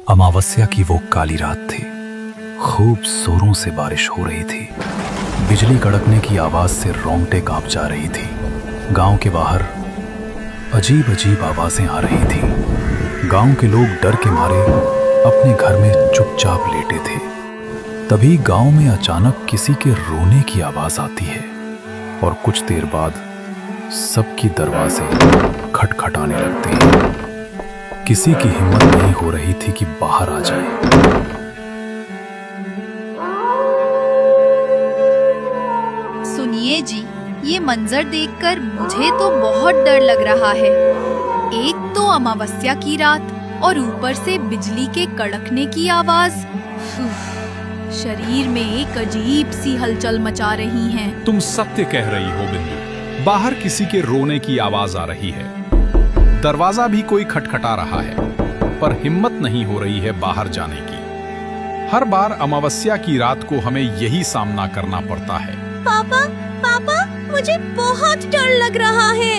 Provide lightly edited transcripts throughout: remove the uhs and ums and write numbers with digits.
अमावस्या की वो काली रात थी। खूब जोरों से बारिश हो रही थी। बिजली कड़कने की आवाज से रोंगटे कांप जा रही थी। गांव के बाहर अजीब अजीब आवाजें आ रही थी। गांव के लोग डर के मारे अपने घर में चुपचाप लेटे थे। तभी गांव में अचानक किसी के रोने की आवाज आती है और कुछ देर बाद सबकी दरवाजे खटखटाने लगते हैं। किसी की हिम्मत नहीं हो रही थी कि बाहर आ जाए। सुनिए जी, ये मंजर देखकर मुझे तो बहुत डर लग रहा है। एक तो अमावस्या की रात और ऊपर से बिजली के कड़कने की आवाज। शरीर में एक अजीब सी हलचल मचा रही है। तुम सत्य कह रही हो बिंदु। बाहर किसी के रोने की आवाज आ रही है। दरवाजा भी कोई खटखटा रहा है, पर हिम्मत नहीं हो रही है बाहर जाने की। हर बार अमावस्या की रात को हमें यही सामना करना पड़ता है। पापा, पापा, मुझे बहुत डर लग रहा है।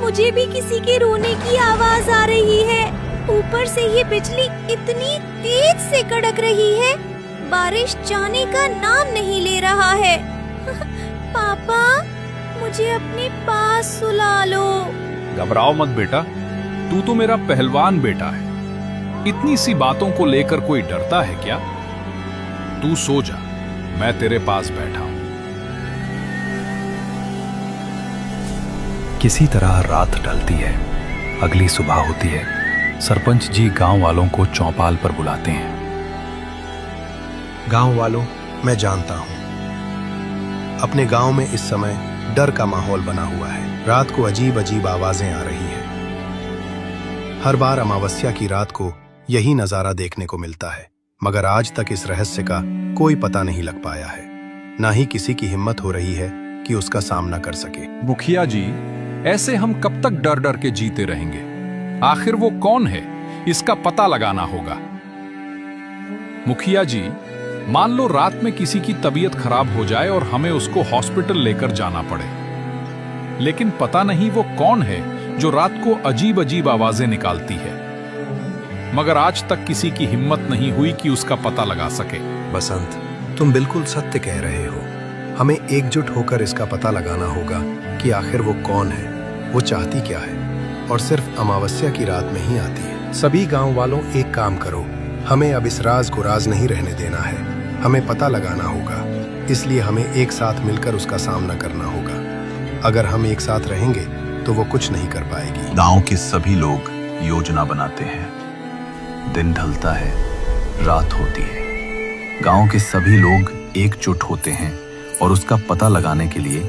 मुझे भी किसी के रोने की आवाज आ रही है। ऊपर से ये बिजली इतनी तेज से कड़क रही है, बारिश जाने का नाम नहीं ले रहा है। पापा, मुझे अपने पास सुला लो। घबराओ मत बेटा, तू तो मेरा पहलवान बेटा है। इतनी सी बातों को लेकर कोई डरता है क्या? तू सो जा, मैं तेरे पास बैठा हूं। किसी तरह रात ढलती है। अगली सुबह होती है। सरपंच जी गांव वालों को चौपाल पर बुलाते हैं। गांव वालों, मैं जानता हूं अपने गांव में इस समय डर का माहौल बना हुआ है। रात को अजीब अजीब आवाजें आ रही हैं। हर बार अमावस्या की रात को यही नजारा देखने को मिलता है, मगर आज तक इस रहस्य का कोई पता नहीं लग पाया है। ना ही किसी की हिम्मत हो रही है कि उसका सामना कर सके। मुखिया जी, ऐसे हम कब तक डर डर के जीते रहेंगे? आखिर वो कौन है, इसका पता लगाना होगा। मुखिया जी, मान लो रात में किसी की तबीयत खराब हो जाए और हमें उसको हॉस्पिटल लेकर जाना पड़े, लेकिन पता नहीं वो कौन है जो रात को अजीब अजीब आवाजें निकालती है। मगर आज तक किसी की हिम्मत नहीं हुई कि उसका पता लगा सके। बसंत, तुम बिल्कुल सत्य कह रहे हो। हमें एकजुट होकर इसका पता लगाना होगा कि आखिर वो कौन है, वो चाहती क्या है, और सिर्फ अमावस्या की रात में ही आती है। सभी गांव वालों, एक काम करो, हमें अब इस राज को राज नहीं रहने देना है। हमें पता लगाना होगा, इसलिए हमें एक साथ मिलकर उसका सामना करना होगा। अगर हम एक साथ रहेंगे तो वो कुछ नहीं कर पाएगी। गांव के सभी लोग योजना बनाते हैं। दिन ढलता है, रात होती है। गांव के सभी लोग एकजुट होते हैं और उसका पता लगाने के लिए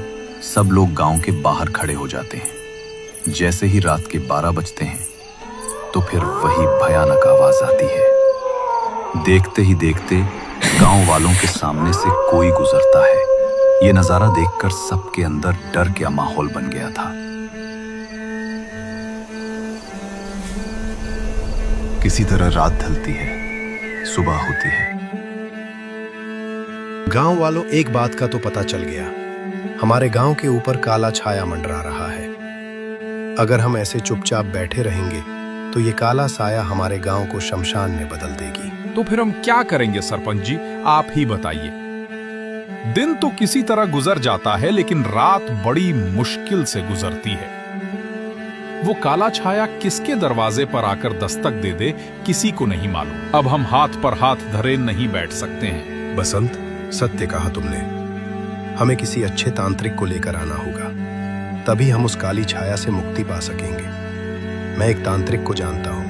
सब लोग गांव के बाहर खड़े हो जाते हैं। जैसे ही रात के 12 बजते हैं तो फिर वही भयानक आवाज आती है। देखते ही देखते गांव वालों के सामने से कोई गुजरता है। ये नजारा देखकर सबके अंदर डर का माहौल बन गया था। किसी तरह रात ढलती है, सुबह होती है। गांव वालों, एक बात का तो पता चल गया, हमारे गांव के ऊपर काला छाया मंडरा रहा है। अगर हम ऐसे चुपचाप बैठे रहेंगे तो ये काला साया हमारे गांव को शमशान में बदल देगी। तो फिर हम क्या करेंगे सरपंच जी, आप ही बताइए। दिन तो किसी तरह गुजर जाता है, लेकिन रात बड़ी मुश्किल से गुजरती है। वो काला छाया किसके दरवाजे पर आकर दस्तक दे दे, किसी को नहीं मालूम। अब हम हाथ पर हाथ धरे नहीं बैठ सकते हैं। बसंत, सत्य कहा तुमने। हमें किसी अच्छे तांत्रिक को लेकर आना होगा, तभी हम उस काली छाया से मुक्ति पा सकेंगे। मैं एक तांत्रिक को जानता हूँ।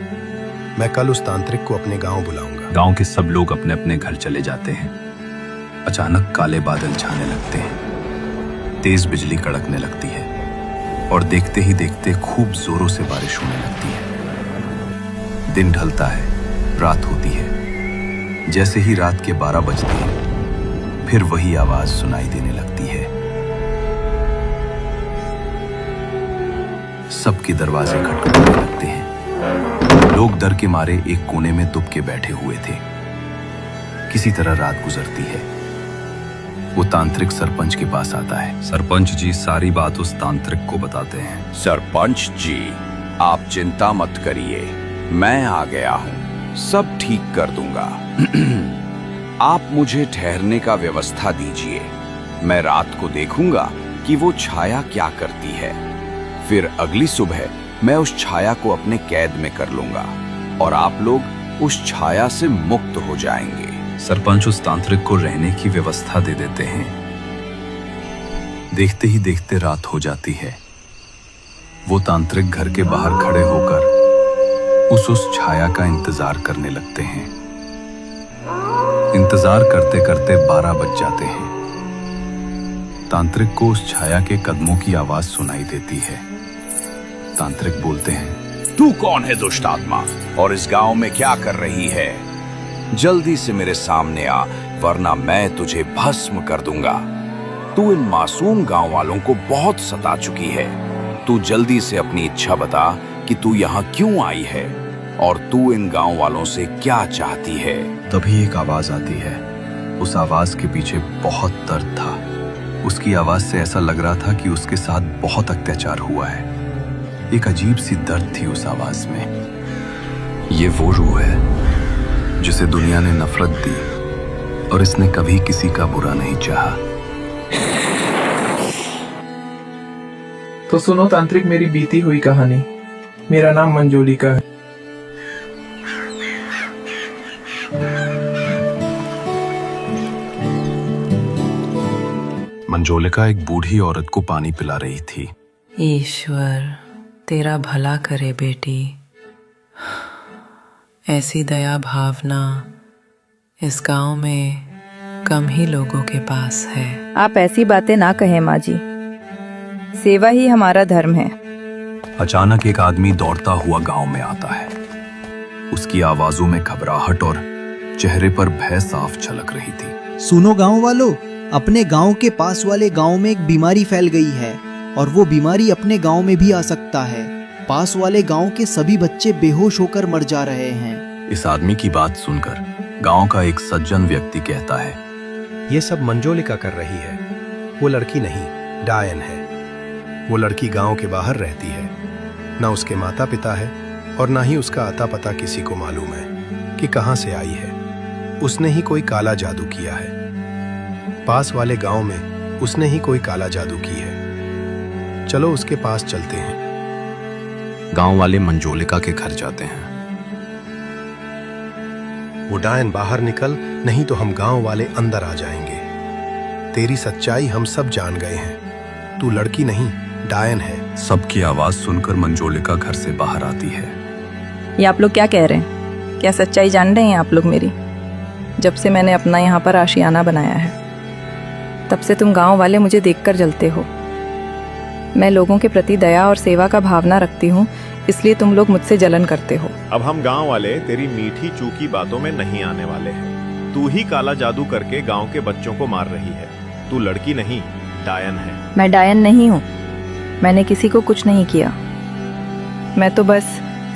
मैं कल उस तांत्रिक को अपने गांव बुलाऊंगा। गांव के सब लोग अपने अपने घर चले जाते हैं। अचानक काले बादल छाने लगते हैं। तेज बिजली कड़कने लगती है और देखते ही देखते खूब जोरों से बारिश होने लगती है। दिन ढलता है, रात होती है। जैसे ही रात के 12 बजते हैं, फिर वही आवाज सुनाई देने लगती है। सबके दरवाजे खटखटाने लगते हैं। लोग डर के मारे एक कोने में दुब के बैठे हुए थे। किसी तरह रात गुजरती है। वो तांत्रिक सरपंच के पास आता है। सरपंच जी सारी बात उस तांत्रिक को बताते हैं। सरपंच जी, आप चिंता मत करिए। मैं आ गया हूँ, सब ठीक कर दूंगा। आप मुझे ठहरने का व्यवस्था दीजिए। मैं रात को देखूंगा कि वो छाया क्या करती है। फिर अगली सुबह मैं उस छाया को अपने कैद में कर लूंगा और आप लोग उस छाया से मुक्त हो जाएंगे। सरपंच उस तांत्रिक को रहने की व्यवस्था दे देते हैं। देखते ही देखते रात हो जाती है। वो तांत्रिक घर के बाहर खड़े होकर उस छाया का इंतजार करने लगते हैं। इंतजार करते करते 12 बज जाते हैं। तांत्रिक को उस छाया के कदमों की आवाज सुनाई देती है। तांत्रिक बोलते हैं, तू कौन है दुष्ट आत्मा, और इस गांव में क्या कर रही है? जल्दी से मेरे सामने आ, वरना मैं तुझे भस्म कर दूंगा। तू इन मासूम गांव वालों को बहुत सता चुकी है। तू जल्दी से अपनी इच्छा बता कि तू यहाँ क्यों आई है और तू इन गांव वालों से क्या चाहती है। तभी एक आवाज आती है। उस आवाज के पीछे बहुत दर्द था। उसकी आवाज से ऐसा लग रहा था कि उसके साथ बहुत अत्याचार हुआ है। एक अजीब सी दर्द थी उस आवाज में। ये वो रूह है जिसे दुनिया ने नफरत दी और इसने कभी किसी का बुरा नहीं चाहा। तो सुनो तांत्रिक, मेरी बीती हुई कहानी। मेरा नाम मंजोलिका है। मंजोलिका एक बूढ़ी औरत को पानी पिला रही थी। ईश्वर तेरा भला करे बेटी। ऐसी दया भावना इस गांव में कम ही लोगों के पास है। आप ऐसी बातें ना कहें माँ जी, सेवा ही हमारा धर्म है। अचानक एक आदमी दौड़ता हुआ गांव में आता है। उसकी आवाजों में घबराहट और चेहरे पर भय साफ झलक रही थी। सुनो गांव वालों, अपने गांव के पास वाले गांव में एक बीमारी फैल गई है और वो बीमारी अपने गांव में भी आ सकता है। पास वाले गांव के सभी बच्चे बेहोश होकर मर जा रहे हैं। इस आदमी की बात सुनकर गांव का एक सज्जन व्यक्ति कहता है, ये सब मंजोलिका कर रही है। वो लड़की नहीं, डायन है। वो लड़की गांव के बाहर रहती है। ना उसके माता पिता है और ना ही उसका अता पता किसी को मालूम है कि कहां से आई है। उसने ही कोई काला जादू किया है। पास वाले गांव में उसने ही कोई काला जादू की है। चलो उसके पास चलते हैं। गांव वाले मंजोलिका के घर जाते हैं। वो डायन बाहर निकल, नहीं तो हम गांव वाले अंदर आ जाएंगे। तेरी सच्चाई हम सब जान गए हैं। तू लड़की नहीं, डायन है। सबकी आवाज सुनकर मंजोलिका घर से बाहर आती है। ये आप लोग क्या कह रहे हैं? क्या सच्चाई जान रहे हैं आप लोग मेरी? जब से मैंने अपना यहाँ पर आशियाना बनाया है, तब से तुम गांव वाले मुझे देखकर जलते हो। मैं लोगों के प्रति दया और सेवा का भावना रखती हूँ, इसलिए तुम लोग मुझसे जलन करते हो। अब हम गांव वाले तेरी मीठी चूकी बातों में नहीं आने वाले हैं। तू ही काला जादू करके गांव के बच्चों को मार रही है। तू लड़की नहीं, डायन है। मैं डायन नहीं हूँ। मैंने किसी को कुछ नहीं किया। मैं तो बस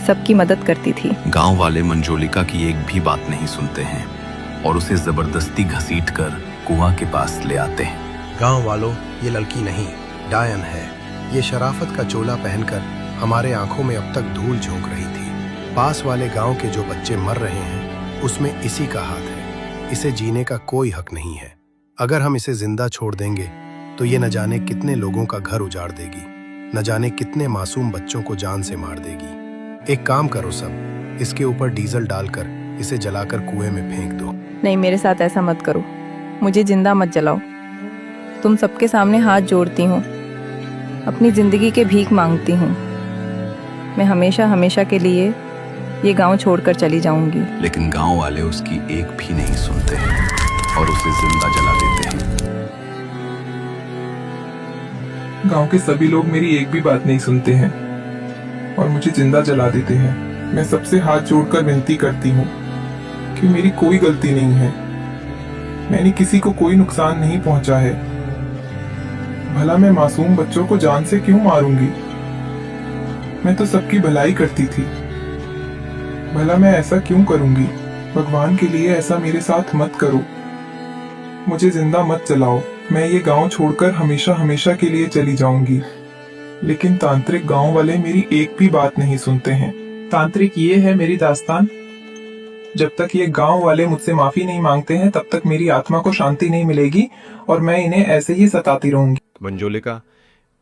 सबकी मदद करती थी। गांव वाले मंजोलिका की एक भी बात नहीं सुनते हैं और उसे जबरदस्ती घसीटकर कुआं के पास ले आते हैं। गांव वालों, ये लड़की नहीं, डायन है। ये शराफत का चोला पहनकर हमारे आंखों में अब तक धूल झोंक रही थी। पास वाले गांव के जो बच्चे मर रहे हैं, उसमें इसी का हाथ है। इसे जीने का कोई हक नहीं है। अगर हम इसे जिंदा छोड़ देंगे तो ये न जाने कितने लोगों का घर उजाड़ देगी, न जाने कितने मासूम बच्चों को जान से मार देगी। एक काम करो सब, इसके ऊपर डीजल डालकर इसे जलाकर कुएं में फेंक दो। नहीं, मेरे साथ ऐसा मत करो। मुझे जिंदा मत जलाओ। तुम सबके सामने हाथ जोड़ती हूँ, अपनी जिंदगी के भीख मांगती हूँ। मैं हमेशा हमेशा के लिए ये गांव छोड़कर चली जाऊंगी। लेकिन गांव वाले उसकी एक भी नहीं सुनते हैं और उसे जिंदा जला देते हैं। गांव के सभी लोग मेरी एक भी बात नहीं सुनते हैं और मुझे जिंदा जला देते हैं। मैं सबसे हाथ जोड़कर विनती करती हूँ कि मेरी कोई गलती नहीं है। मैंने किसी को कोई नुकसान नहीं पहुंचा है। भला मैं मासूम बच्चों को जान से क्यों मारूंगी? मैं तो सबकी भलाई करती थी। भला मैं ऐसा क्यों करूंगी? भगवान के लिए ऐसा मेरे साथ मत करो। मुझे जिंदा मत जलाओ। मैं ये गांव छोड़कर हमेशा हमेशा के लिए चली जाऊंगी। लेकिन तांत्रिक गांव वाले मेरी एक भी बात नहीं सुनते हैं। तांत्रिक, ये है मेरी दास्तान। जब तक ये गांव वाले मुझसे माफी नहीं मांगते हैं तब तक मेरी आत्मा को शांति नहीं मिलेगी और मैं इन्हें ऐसे ही सताती रहूंगी। मंजोलिका,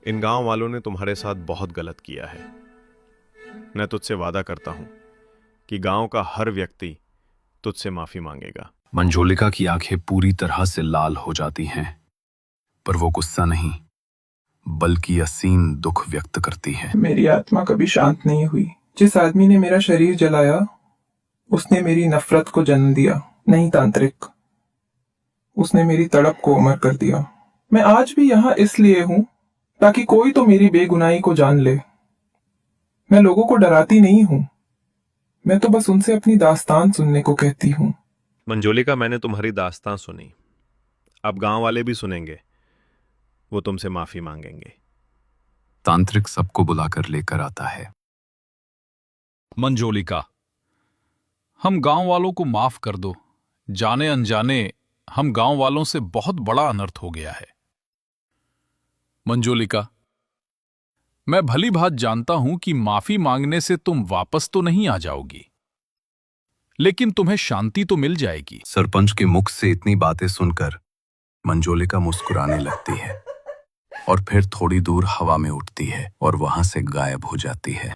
इन गांव वालों ने तुम्हारे साथ बहुत गलत किया है। मैं तुझसे वादा करता हूं कि गांव का हर व्यक्ति तुझसे माफी मांगेगा। मंजोलिका की आंखें पूरी तरह से लाल हो जाती हैं, पर वो गुस्सा नहीं बल्कि असीम दुख व्यक्त करती है। मेरी आत्मा कभी शांत नहीं हुई। जिस आदमी ने मेरा शरीर जलाया उसने मेरी नफरत को जन्म दिया। नहीं तांत्रिक, उसने मेरी तड़प को अमर कर दिया। मैं आज भी यहाँ इसलिए हूँ ताकि कोई तो मेरी बेगुनाही को जान ले। मैं लोगों को डराती नहीं हूँ, मैं तो बस उनसे अपनी दास्तान सुनने को कहती हूँ। मंजोलिका, मैंने तुम्हारी दास्तान सुनी, अब गांव वाले भी सुनेंगे। वो तुमसे माफी मांगेंगे। तांत्रिक सबको बुलाकर लेकर आता है। मंजोलिका, हम गांव वालों को माफ कर दो। जाने अनजाने हम गांव वालों से बहुत बड़ा अनर्थ हो गया है। मंजोलिका, मैं भली भांति जानता हूं कि माफी मांगने से तुम वापस तो नहीं आ जाओगी, लेकिन तुम्हें शांति तो मिल जाएगी। सरपंच के मुख से इतनी बातें सुनकर मंजोलिका मुस्कुराने लगती है और फिर थोड़ी दूर हवा में उठती है और वहां से गायब हो जाती है।